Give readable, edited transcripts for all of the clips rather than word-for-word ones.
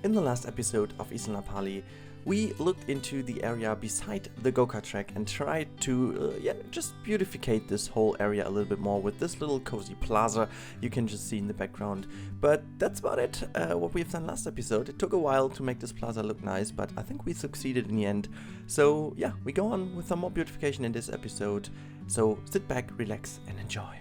In the last episode of Isla Napali, we looked into the area beside the go-kart track and tried to just beautificate this whole area a little bit more with this little cozy plaza you can just see in the background. But that's about it, what we've done last episode. It took a while to make this plaza look nice, but I think we succeeded in the end. So yeah, we go on with some more beautification in this episode. So sit back, relax and enjoy.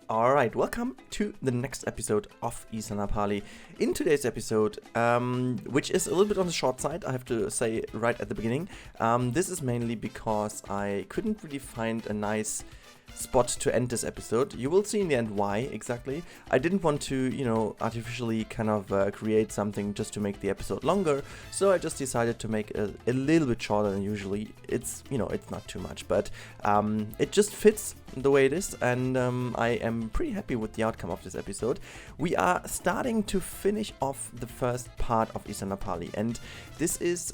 Alright, welcome to the next episode of Isla Napali. In today's episode, which is a little bit on the short side, I have to say right at the beginning, this is mainly because I couldn't really find a nice spot to end this episode. You will see in the end why exactly. I didn't want to, artificially kind of create something just to make the episode longer, so I just decided to make a little bit shorter than usually. It's, it's not too much, but it just fits the way it is, and I am pretty happy with the outcome of this episode. We are starting to finish off the first part of Isla Napali, and this is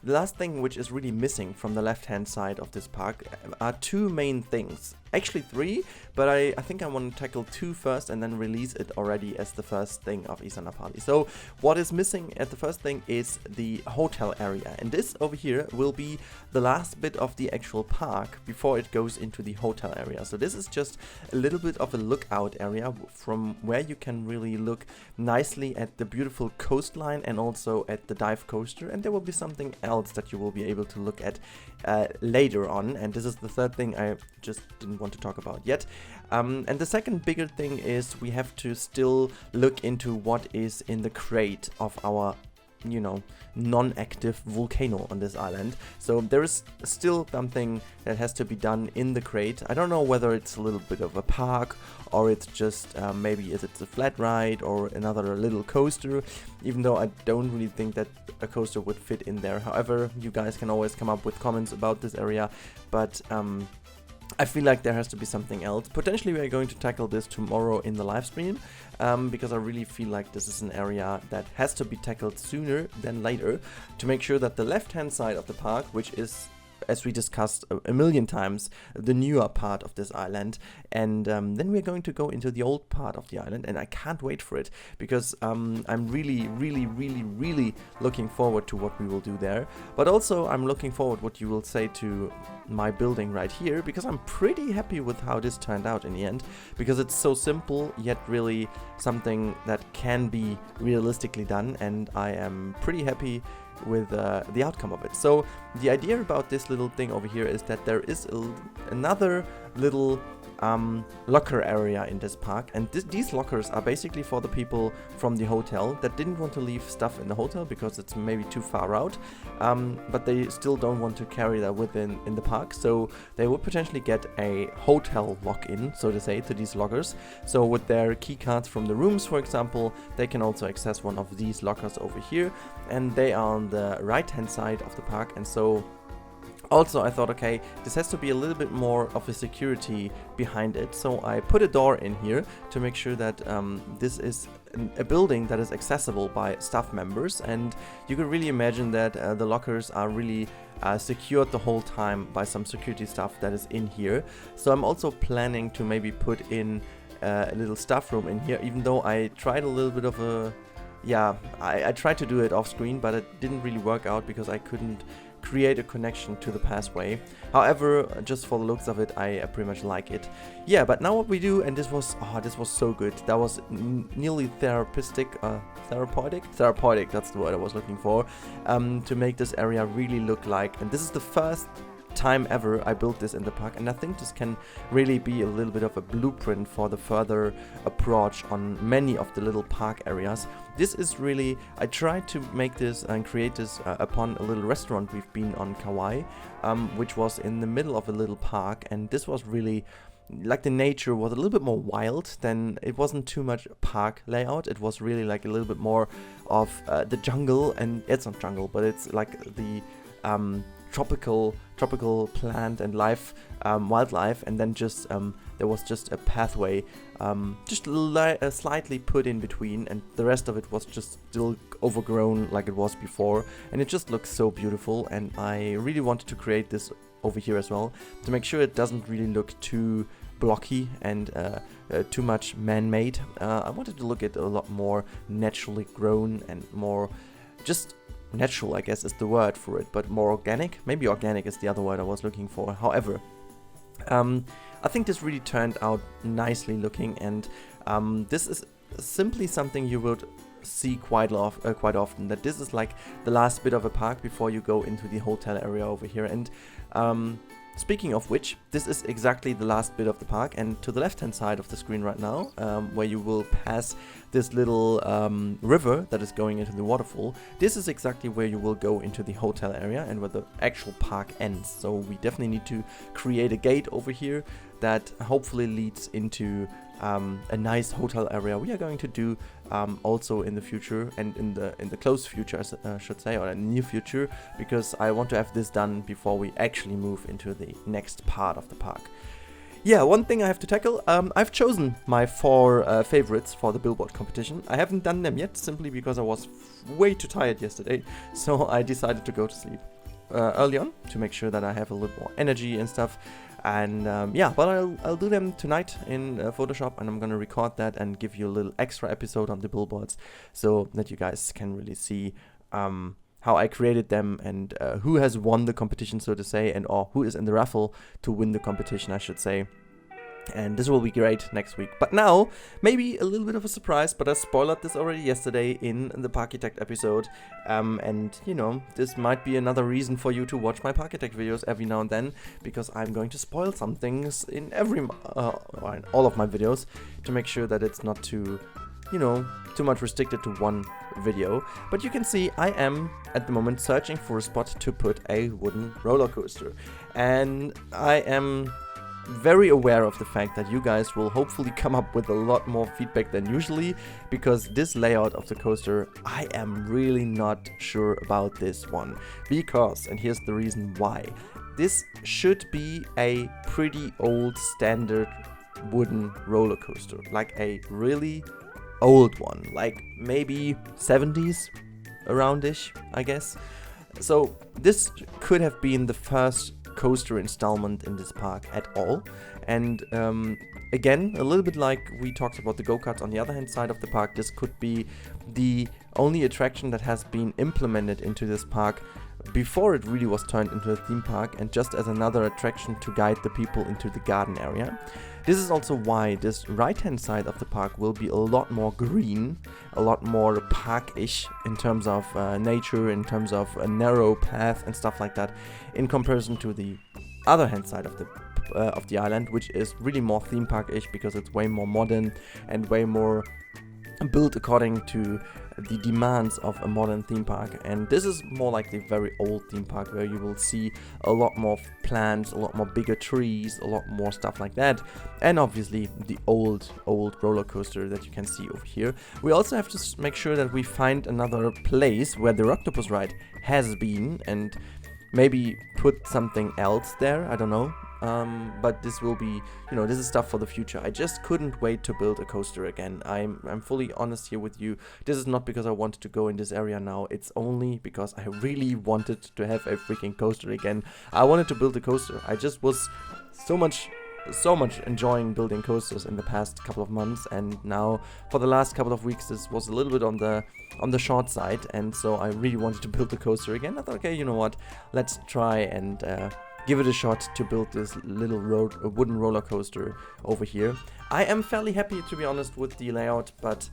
the last thing which is really missing from the left-hand side of this park are two main things. Actually three, but I think I want to tackle two first and then release it already as the first thing of Isla Napali. So what is missing at the first thing is the hotel area, and this over here will be the last bit of the actual park before it goes into the hotel area. So this is just a little bit of a lookout area from where you can really look nicely at the beautiful coastline and also at the dive coaster, and there will be something else that you will be able to look at later on, and this is the third thing I just didn't want to talk about yet. And the second bigger thing is we have to still look into what is in the crate of our non-active volcano on this island. So there is still something that has to be done in the crate. I don't know whether it's a little bit of a park or it's just maybe it's a flat ride or another little coaster, even though I don't really think that a coaster would fit in there. However, you guys can always come up with comments about this area, but I feel like there has to be something else. Potentially we are going to tackle this tomorrow in the live stream, because I really feel like this is an area that has to be tackled sooner than later to make sure that the left-hand side of the park, which is, as we discussed a million times, the newer part of this island, and then we're going to go into the old part of the island, and I can't wait for it because I'm really looking forward to what we will do there. But also I'm looking forward what you will say to my building right here, because I'm pretty happy with how this turned out in the end, because it's so simple yet really something that can be realistically done, and I am pretty happy with the outcome of it. So the idea about this little thing over here is that there is another little locker area in this park, and these lockers are basically for the people from the hotel that didn't want to leave stuff in the hotel because it's maybe too far out, but they still don't want to carry that within in the park, so they would potentially get a hotel lock-in, so to say, to these lockers. So with their key cards from the rooms, for example, they can also access one of these lockers over here, and they are on the right hand side of the park. And so also I thought, okay, this has to be a little bit more of a security behind it, so I put a door in here to make sure that this is a building that is accessible by staff members, and you can really imagine that the lockers are really secured the whole time by some security staff that is in here. So I'm also planning to maybe put in a little staff room in here, even though I tried a little bit of a I tried to do it off screen, but it didn't really work out because I couldn't create a connection to the passway. However, just for the looks of it, I pretty much like it. Yeah, but now what we do, and this was so good. That was nearly therapeutic, that's the word I was looking for, to make this area really look like, and this is the first time ever I built this in the park, and I think this can really be a little bit of a blueprint for the further approach on many of the little park areas. This is really, I tried to make this and create this upon a little restaurant we've been on Kauai, which was in the middle of a little park, and this was really like the nature was a little bit more wild than, it wasn't too much park layout, it was really like a little bit more of the jungle, and it's not jungle, but it's like the tropical plant and life, wildlife, and then just there was just a pathway just slightly put in between, and the rest of it was just still overgrown like it was before, and it just looks so beautiful. And I really wanted to create this over here as well, to make sure it doesn't really look too blocky and too much man-made. I wanted to look at a lot more naturally grown and more just natural, I guess is the word for it, but more organic. Maybe organic is the other word I was looking for. However, I think this really turned out nicely looking, and this is simply something you would see quite often, that this is like the last bit of a park before you go into the hotel area over here. And speaking of which, this is exactly the last bit of the park, and to the left hand side of the screen right now, where you will pass this little river that is going into the waterfall, this is exactly where you will go into the hotel area and where the actual park ends. So we definitely need to create a gate over here that hopefully leads into a nice hotel area we are going to do also in the future, and in the close future, I should say, or in the near future, because I want to have this done before we actually move into the next part of the park. Yeah, one thing I have to tackle, I've chosen my 4 favorites for the billboard competition. I haven't done them yet, simply because I was way too tired yesterday, so I decided to go to sleep early on to make sure that I have a little more energy and stuff. And yeah, but I'll do them tonight in Photoshop, and I'm gonna record that and give you a little extra episode on the billboards, so that you guys can really see how I created them, and who has won the competition, so to say, and or who is in the raffle to win the competition, I should say. And this will be great next week. But now, maybe a little bit of a surprise, but I spoiled this already yesterday in the Parkitect episode. And, you know, this might be another reason for you to watch my Parkitect videos every now and then, because I'm going to spoil some things in every, or in all of my videos, to make sure that it's not too, you know, too much restricted to one video. But you can see I am, at the moment, searching for a spot to put a wooden roller coaster. And I am very aware of the fact that you guys will hopefully come up with a lot more feedback than usually, because this layout of the coaster, I am really not sure about this one. Because, and here's the reason why, this should be a pretty old standard wooden roller coaster, like a really old one, like maybe 70s aroundish, I guess. So this could have been the first coaster installment in this park at all. And again, a little bit like we talked about the go-karts on the other hand side of the park, this could be the only attraction that has been implemented into this park before it really was turned into a theme park, and just as another attraction to guide the people into the garden area. This is also why this right-hand side of the park will be a lot more green, a lot more park-ish in terms of nature, in terms of a narrow path and stuff like that, in comparison to the other hand side of the island, which is really more theme park-ish, because it's way more modern and way more built according to the demands of a modern theme park. And this is more like the very old theme park, where you will see a lot more plants, a lot more bigger trees, a lot more stuff like that, and obviously the old roller coaster that you can see over here. We also have to make sure that we find another place where the octopus ride has been, and maybe put something else there, I don't know. But this will be, you know, this is stuff for the future. I just couldn't wait to build a coaster again. I'm fully honest here with you. This is not because I wanted to go in this area now. It's only because I really wanted to have a freaking coaster again. I wanted to build a coaster. I just was so much enjoying building coasters in the past couple of months, and now for the last couple of weeks this was a little bit on the short side, and so I really wanted to build a coaster again. I thought, okay, you know what, let's try and give it a shot to build this little wooden roller coaster over here. I am fairly happy, to be honest, with the layout, but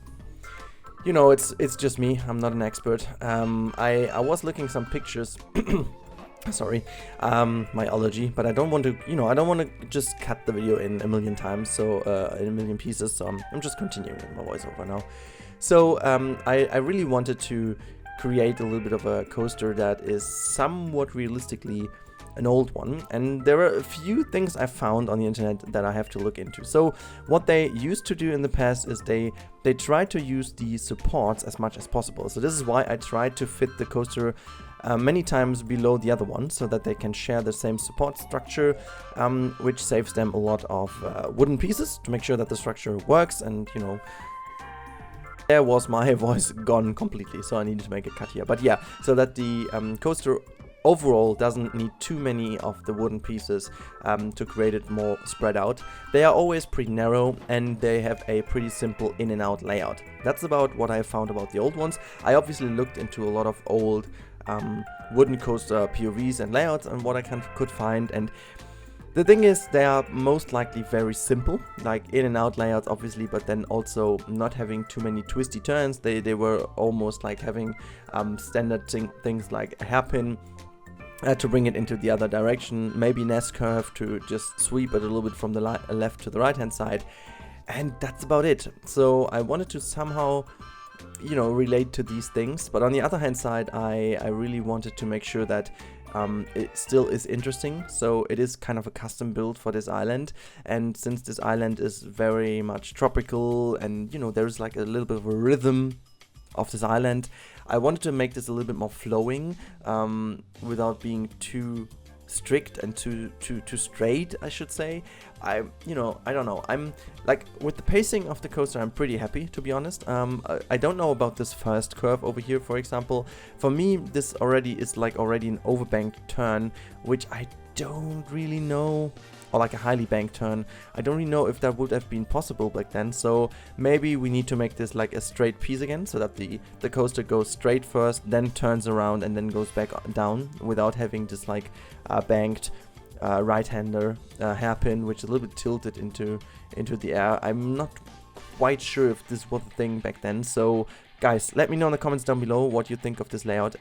you know, it's just me. I'm not an expert. I was looking some pictures. Sorry, my allergy, but I don't want to, you know, I don't want to just cut the video in a million times, so in a million pieces, so I'm just continuing with my voiceover now. So I really wanted to create a little bit of a coaster that is somewhat realistically an old one, and there are a few things I found on the internet that I have to look into. So what they used to do in the past is they tried to use the supports as much as possible. So this is why I tried to fit the coaster many times below the other one, so that they can share the same support structure, which saves them a lot of wooden pieces to make sure that the structure works. And you know, there was my voice gone completely, so I needed to make a cut here. But yeah, so that the coaster overall doesn't need too many of the wooden pieces to create it more spread out. They are always pretty narrow and they have a pretty simple in and out layout. That's about what I found about the old ones. I obviously looked into a lot of old wooden coaster POVs and layouts and what I could find, and the thing is, they are most likely very simple, like in and out layouts obviously, but then also not having too many twisty turns. They were almost like having standard things like a hairpin to bring it into the other direction, maybe an S-curve to just sweep it a little bit from the left to the right hand side, and that's about it. So I wanted to somehow, you know, relate to these things, but on the other hand side, I really wanted to make sure that it still is interesting. So it is kind of a custom build for this island, and since this island is very much tropical and, you know, there's like a little bit of a rhythm of this island, I wanted to make this a little bit more flowing without being too strict and too straight, I should say. I don't know, I'm like, with the pacing of the coaster, I'm pretty happy, to be honest. I don't know about this first curve over here, for example. For me, this already is like an overbanked turn, which I don't really know, or like a highly banked turn. I don't really know if that would have been possible back then, so maybe we need to make this like a straight piece again, so that the coaster goes straight first, then turns around and then goes back down, without having this like banked right-hander hairpin, which is a little bit tilted into the air. I'm not quite sure if this was a thing back then, so guys, let me know in the comments down below what you think of this layout.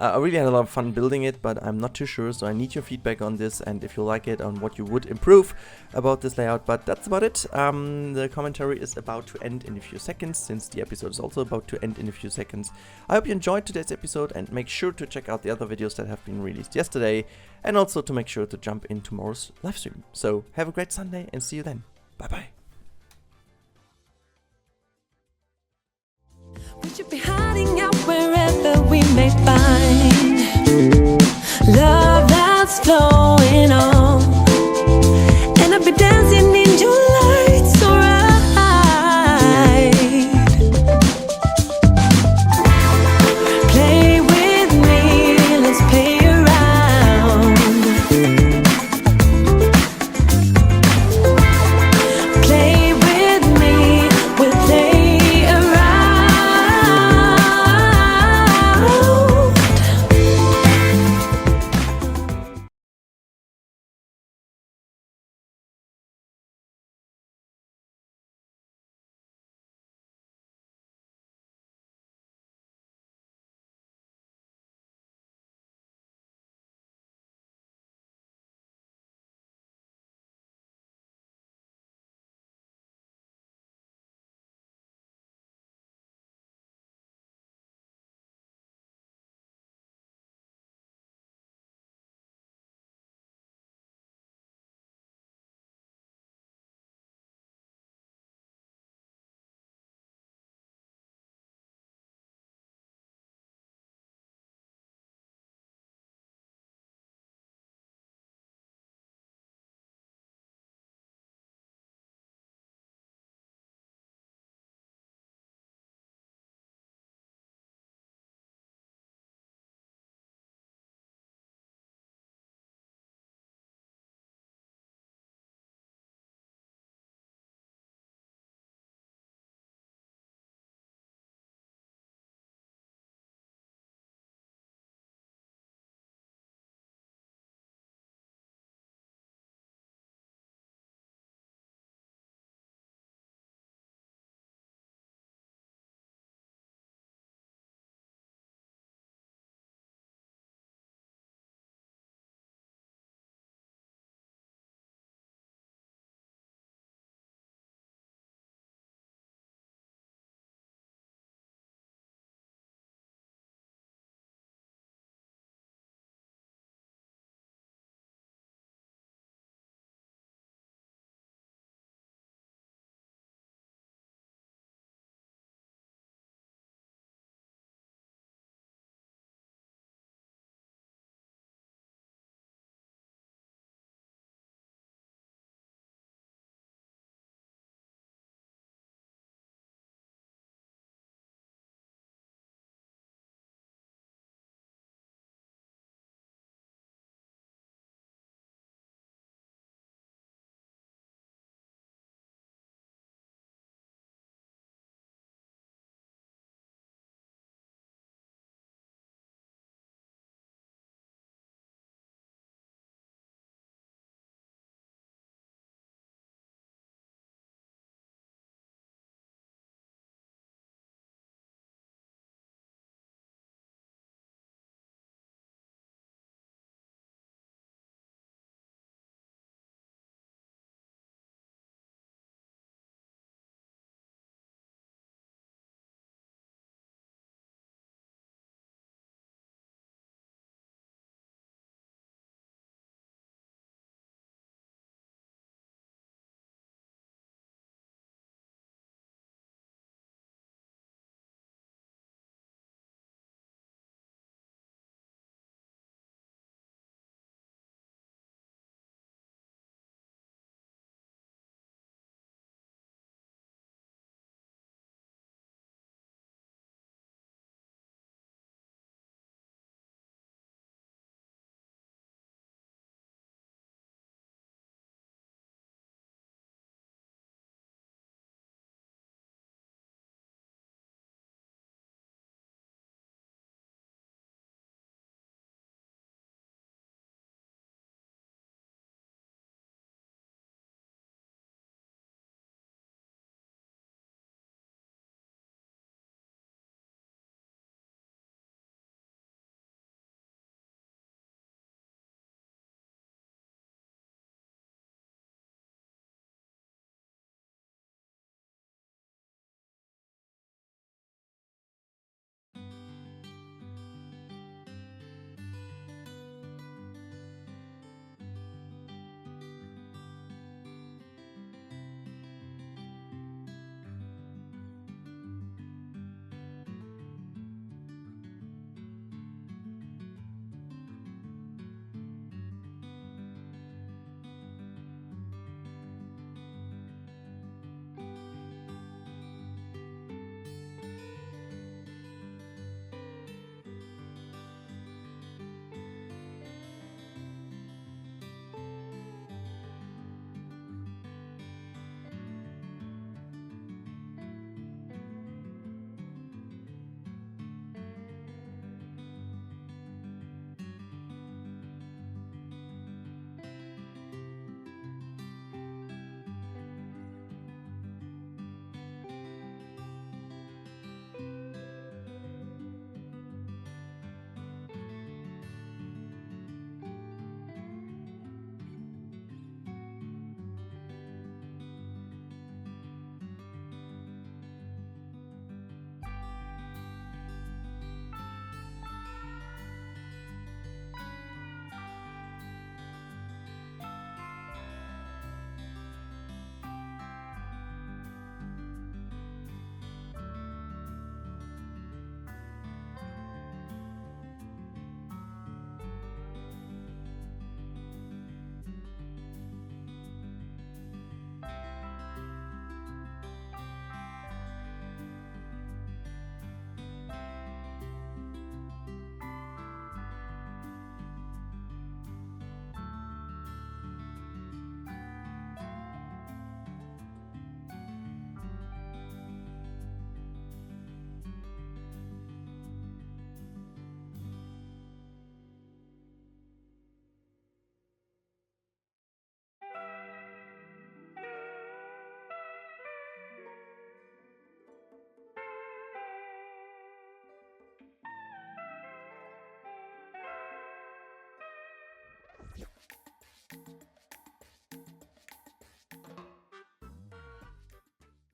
I really had a lot of fun building it, but I'm not too sure, so I need your feedback on this, and if you like it, on what you would improve about this layout. But that's about it. The commentary is about to end in a few seconds, since the episode is also about to end in a few seconds. I hope you enjoyed today's episode, and make sure to check out the other videos that have been released yesterday, and also to make sure to jump in tomorrow's live stream. So have a great Sunday, and see you then. Bye bye. We should be hiding out wherever we may find love that's flowing on, and I'll be dancing in your lights, alright. Play with me, let's play around.